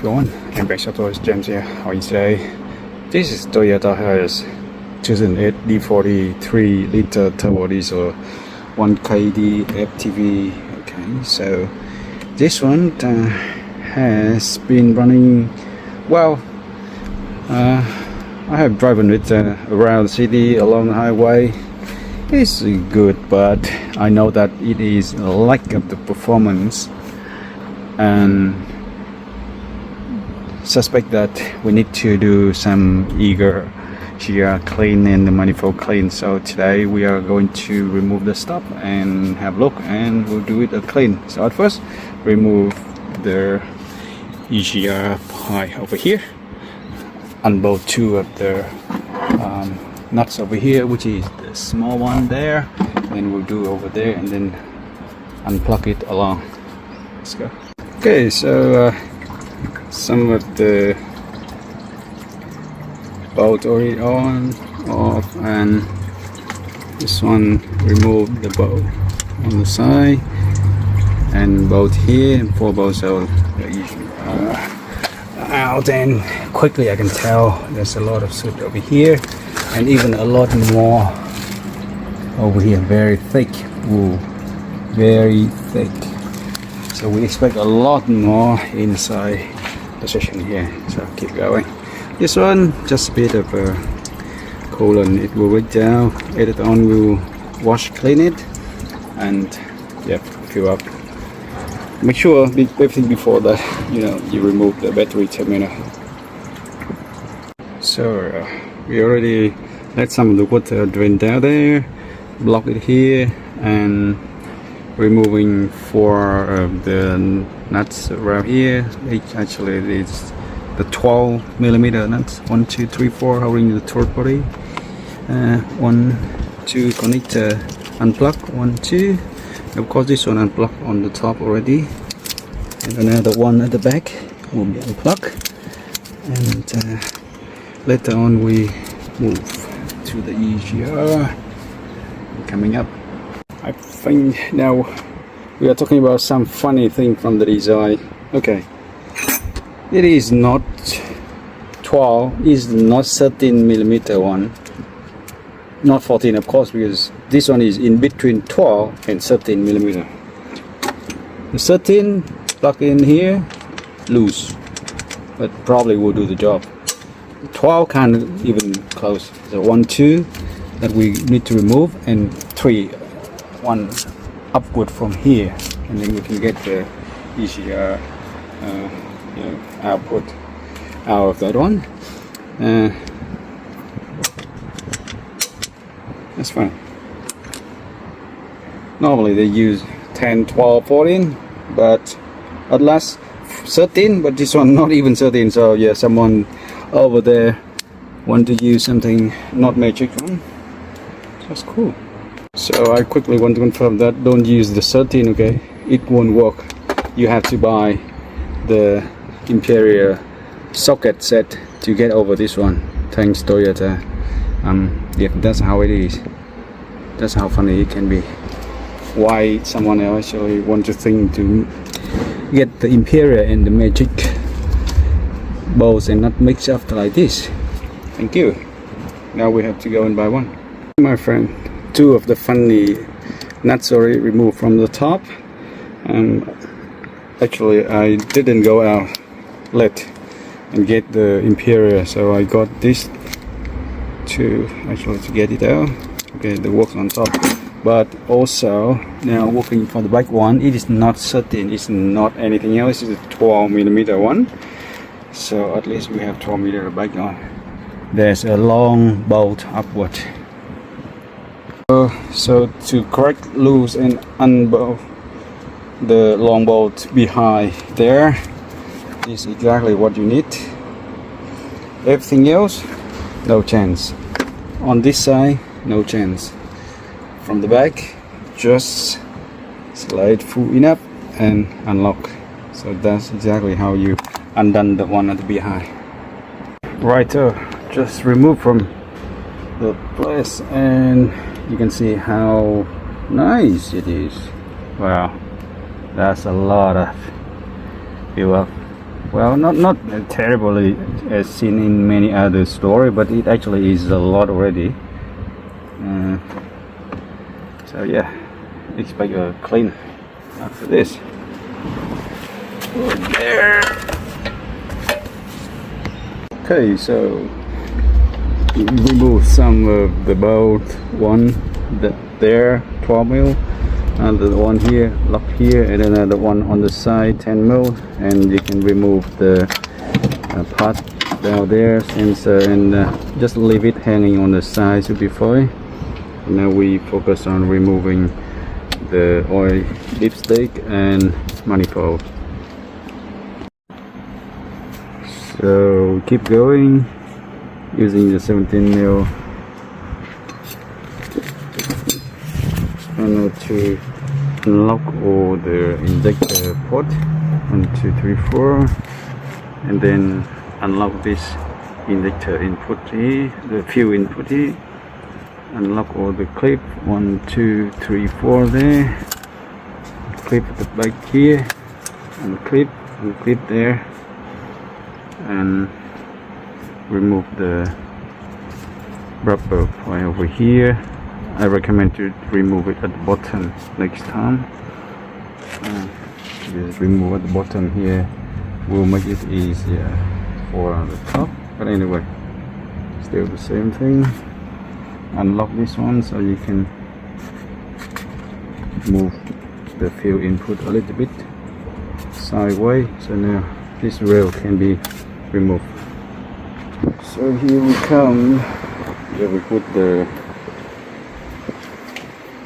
everyone, MPX AUTOS James here. How are you today? This is Toyota Hiace 2008 D40 3-liter turbo diesel 1KD FTV. Okay, so this one has been running well. I have driven it around the city along the highway. It's good, but I know that it is a lack of the performance, and suspect that we need to do some EGR clean and the manifold clean. So today we are going to remove the stop and have a look, and we'll do it a clean. So at first, remove the EGR pipe over here, unbolt two of the nuts over here, which is the small one there, then we'll do over there and then unplug it along. Let's go. Okay, so some of the bolt already on, off, and this one, remove the bolt on the side and bolt here, and 4 bolts are out, and quickly I can tell there's a lot of soot over here and even a lot more over here, very thick. Ooh, very thick. So we expect a lot more inside the section here. So keep going. This one, just a bit of a coolant. It will break down. Later on, we'll wash, clean it, and yep, fill up. Make sure everything before that, you remove the battery terminal. So we already let some of the water drain down there, block it here, and removing 4 of the nuts around here. Actually, it's the 12mm nuts. 1, 2, 3, 4 holding the third body. 1, 2 connector unplug. 1, 2. Of course, this one unplugged on the top already, and another one at the back will be unplugged. And later on, we move to the EGR. Coming up, I think now we are talking about some funny thing from the design. Okay, it is not 12, is not 13mm one, not 14 of course, because this one is in between 12 and 13mm. The 13 plug in here, loose, but probably will do the job. 12 can't even close. So 1, 2 that we need to remove, and 3, 1 upward from here, and then we can get the EGR output out of that one. That's fine. Normally they use 10, 12, 14, but at last 13, but this one not even 13. So yeah, someone over there want to use something not magic one. That's cool. So I quickly want to confirm that don't use the 13, okay? It won't work. You have to buy the Imperial socket set to get over this one. Thanks Toyota. Yeah, that's how it is. That's how funny it can be. Why someone else actually want to think to get the Imperial and the magic bolts and not mix up like this. Thank you. Now we have to go and buy one. My friend, 2 of the funny nuts already removed from the top, and actually I didn't go out late and get the Imperial, so I got this to get it out. Okay, the works on top, but also now working for the back one, it is not 13, it's not anything else, it's a 12mm one. So at least we have 12mm back on. There's a long bolt upward. So to correct, loose and unbolt the long bolt behind there is exactly what you need. Everything else, no chance. On this side, no chance. From the back, just slide full enough and unlock. So that's exactly how you undone the one at the behind. Right, just remove from the place, and you can see how nice it is. Wow, that's a lot of build up well, not terribly as seen in many other story, but it actually is a lot already. So yeah, expect a clean after this. There. Okay, so remove some of the bolt, one there 12 mil, and the one here lock here, and then another one on the side 10 mil, and you can remove the part down there, sensor, and just leave it hanging on the side to be fine. Now we focus on removing the oil dipstick and manifold. So keep going using the 17 mil panel to unlock all the injector port 1, 2, 3, 4, and then unlock this injector input here, the fuel input here. Unlock all the clip 1, 2, 3, 4 there. Clip at the back here, and clip there, and remove the rubber point over here. I recommend to remove it at the bottom next time. Just remove at the bottom here will make it easier for the top, but anyway, still the same thing. Unlock this one so you can move the fuel input a little bit sideways, so now this rail can be removed. So here we come, here we put the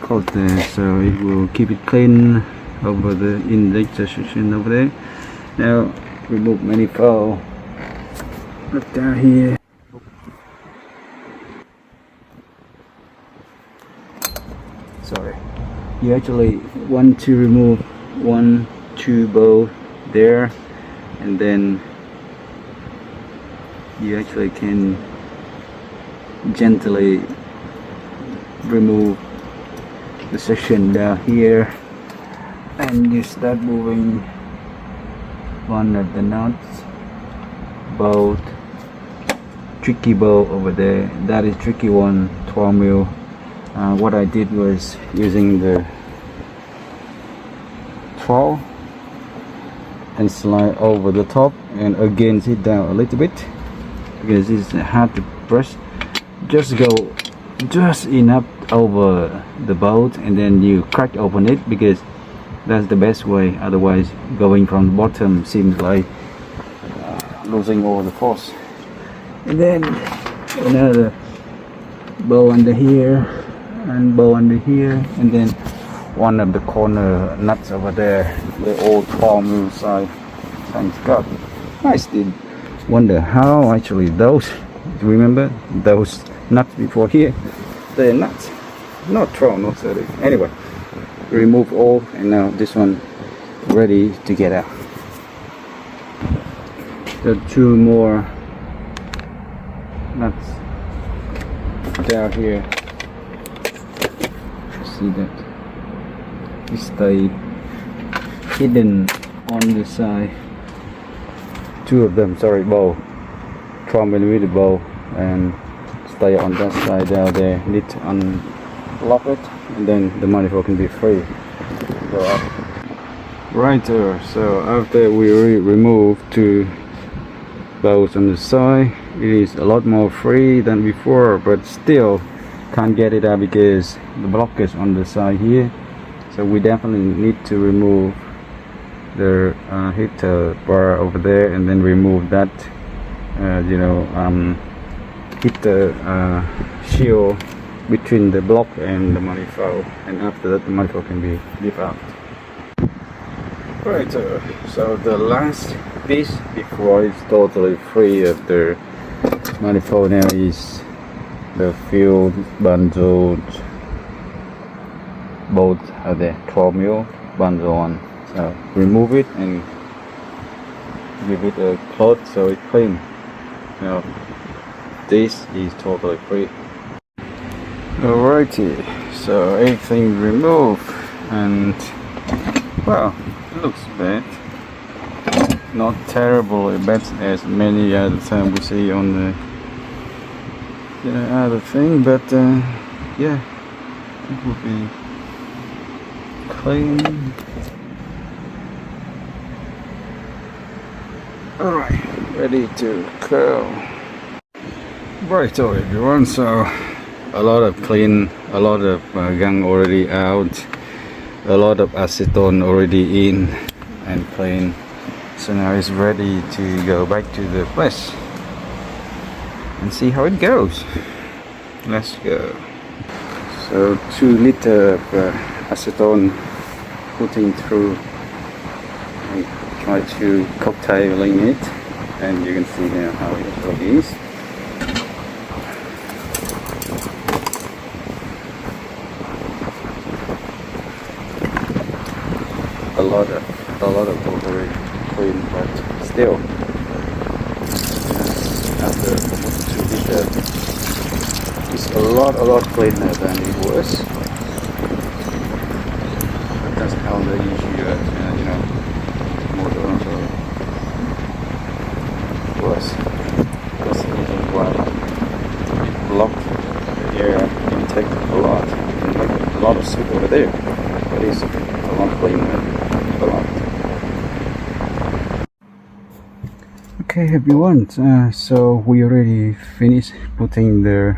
coat there, so it will keep it clean over the injector section over there. Now remove manifold right down here. Sorry, you actually want to remove 1, 2 bolt there, and then you actually can gently remove the section down here, and you start moving one of the nuts, bolt, tricky bolt over there. That is tricky one, 12 mil. What I did was using the trowel and slide over the top and again sit down a little bit, because it's hard to press. Just go just enough over the bolt, and then you crack open it, because that's the best way. Otherwise going from the bottom seems like losing all the force. And then another bow under here and bow under here, and then one of the corner nuts over there, the old 12 mil side. Thanks God. I still wonder how actually those, remember those nuts before here, they're nuts, not 12 mil 30. Anyway, remove all, and now this one ready to get out. The 2 more nuts down here. See that it stayed hidden on the side. 2 of them, sorry, bow, 12mm bow, and stay on that side down there. Need to unlock it, and then the manifold can be free to go up. Right there. So after we remove 2 bows on the side, it is a lot more free than before, but still can't get it out because the blockage on the side here. So we definitely need to remove the heater bar over there, and then remove that heater shield between the block and the manifold, and after that the manifold can be lifted out. Right, so the last piece before it's totally free of the manifold now is the fuel bundle. Both are there, 12 mil bundle one. So remove it and give it a cloth so it's clean. Now this is totally free. Alrighty, so everything removed, and well, it looks bad. not terribly bad as many other time we see on the other thing, but yeah, it will be clean. Alright, ready to go. Right, so everyone, so a lot of clean, a lot of gunk already out, a lot of acetone already in and clean. So now it's ready to go back to the place and see how it goes. Let's go. So 2 liters of acetone putting through. I try to cocktailing it, and you can see now how it is. A lot of already clean, but still after 2 liters it's a lot cleaner than it was. But that's how the EGR motor also was, because it blocked the air intake a lot and make a lot of soot over there, but it's a lot cleaner. Okay everyone, so we already finished putting the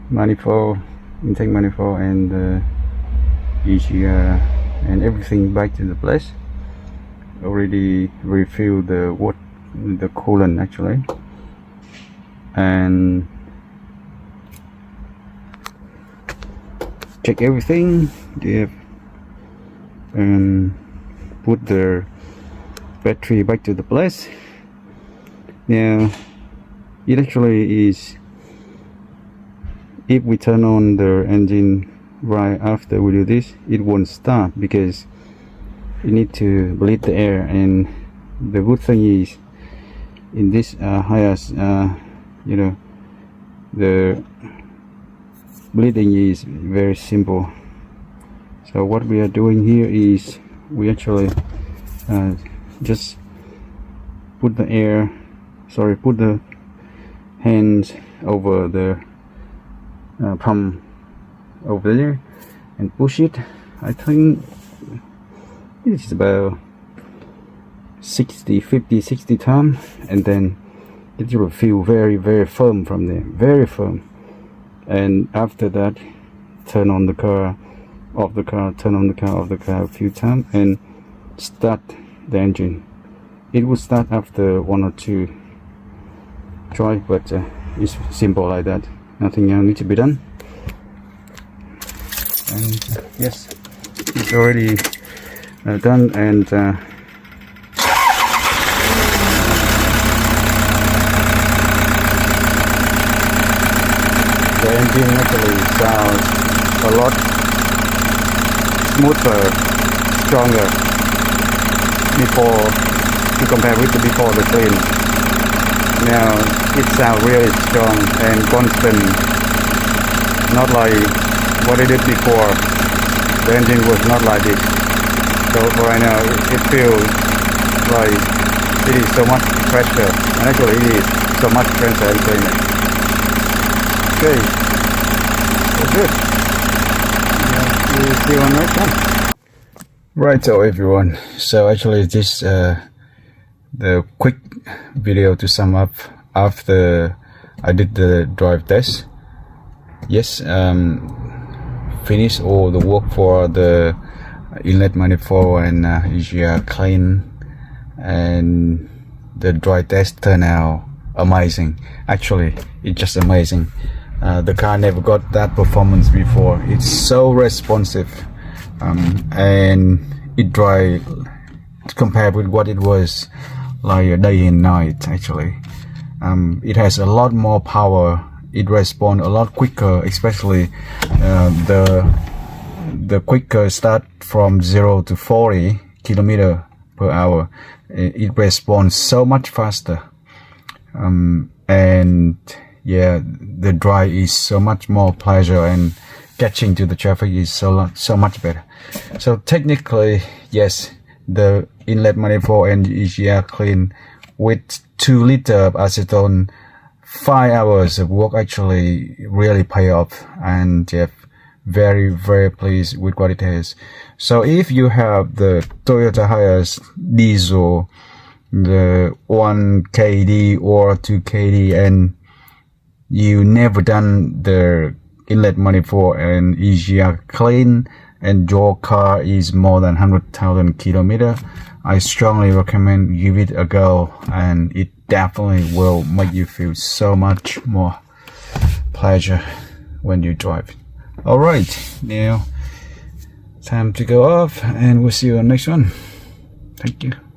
manifold, intake manifold and the EGR and everything back to the place. Already refilled the coolant actually, and check everything, and put the battery back to the place. Now it actually is, if we turn on the engine right after we do this, it won't start because you need to bleed the air. And the good thing is in this Hiace, the bleeding is very simple. So what we are doing here is we actually just put the hands over the pump over there and push it. I think it's about 50-60 times, and then it will feel very firm from there, very firm. And after that, turn on the car, off the car, turn on the car, off the car a few times, and start the engine. It will start after 1 or 2 try, but it's simple like that. Nothing else needs to be done. And yes, it's already done. And the engine actually sounds a lot smoother, stronger before, to compare with the before the clean. Now it sounds really strong and constant, not like what it did before. The engine was not like this. So right now it feels like it is so much pressure, and actually it is so much pressure and cleaner. Okay, so good. We'll see you on next one. Right, so everyone, so actually this the quick video to sum up after I did the drive test. Yes, finished all the work for the inlet manifold and EGR clean, and the drive test turned out amazing. Actually, it's just amazing. The car never got that performance before. It's so responsive, and it dry compared with what it was like a day and night. Actually, it has a lot more power. It responds a lot quicker, especially the quicker start from 0 to 40 km/h. It responds so much faster, and yeah, the drive is so much more pleasure, and catching to the traffic is so much better. So technically, yes, the inlet manifold and EGR clean with 2 liters of acetone. 5 hours of work actually really pay off, and yeah, very pleased with what it has. So if you have the Toyota Hiace diesel, the 1KD or 2KD, and you never done the inlet manifold and EGR clean, and your car is more than 100,000 kilometers, I strongly recommend give it a go, and it definitely will make you feel so much more pleasure when you drive. Alright, now time to go off, and we'll see you on the next one. Thank you.